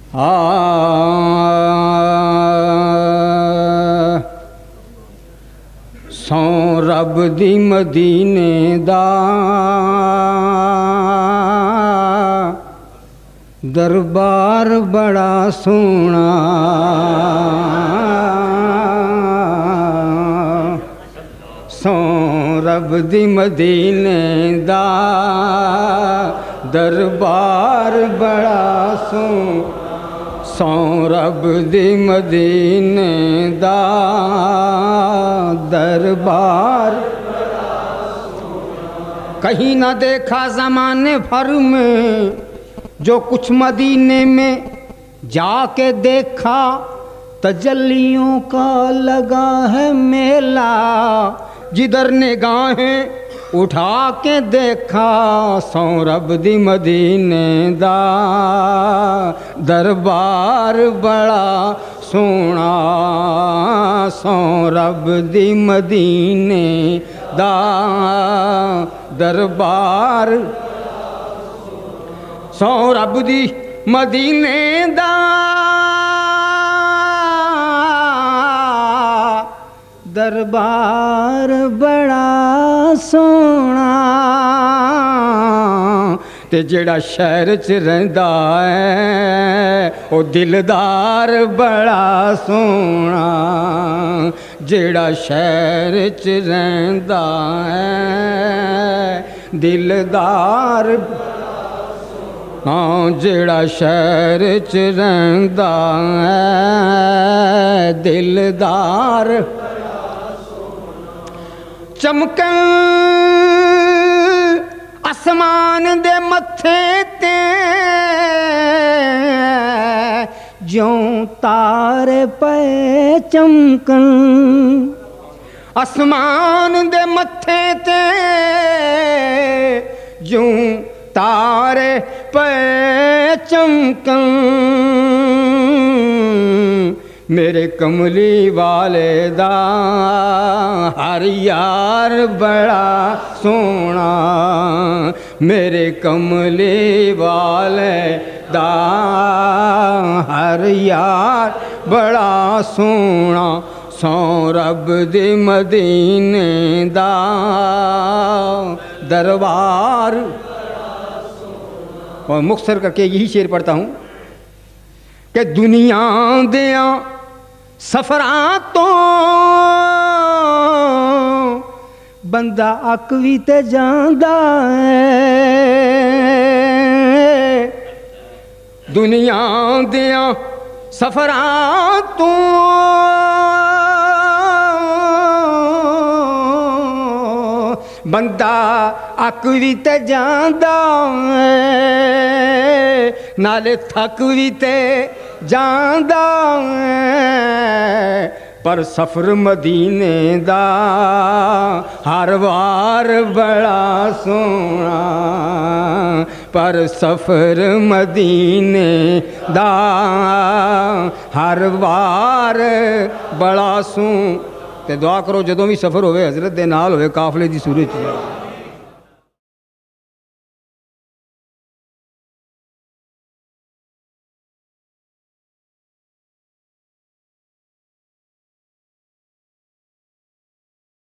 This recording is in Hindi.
सौ रब दी मदीने दा दरबार बड़ा सोना। सौ रब दी मदीने दा दरबार बड़ा सोना। सौ रब दी मदीने दा दरबार कहीं ना देखा ज़माने भर में, जो कुछ मदीने में जाके देखा तजल्लियों का लगा है मेला। जिधर निगाहें उठा के देखा सौ रब दी मदीने दा दरबार बड़ा सोना। सौ रब दी मदीने दा दरबार। सौ रब दी मदीने दा दरबार बड़ा सोना। ते जेड़ा शहर च रहिंदा है ओ दिलदार बड़ा सोना। जेड़ा शहर च रहिंदा है दिलदार। हाँ जेड़ा शहर च रहिंदा है दिलदार। चमकन आसमान दे मत्थे ते ज्यों तारे पे चमकन। आसमान दे मत्थे ते ज्यों तारे पे चमकन। मेरे कमली वाले दा हर यार बड़ा सोना। मेरे कमली वाले दा हर यार बड़ा सोना। सौ रब दी मदीने दा दरबार। और मुख्तसर करके यही शेर पढ़ता हूँ कि दुनिया दिया सफरां तो बंदा अक भी ते जांदा है। दुनिया दिया सफरां तो बंदा अक भी ते जांदा है, नाले थक भी ते जांदा है। पर सफर मदीने दा हर वार बड़ा सोना। पर सफर मदीने दा हर वार बड़ा सोना। ते दुआ करो जदों भी सफ़र होवे हज़रत दे नाल होवे काफले दी सूरत।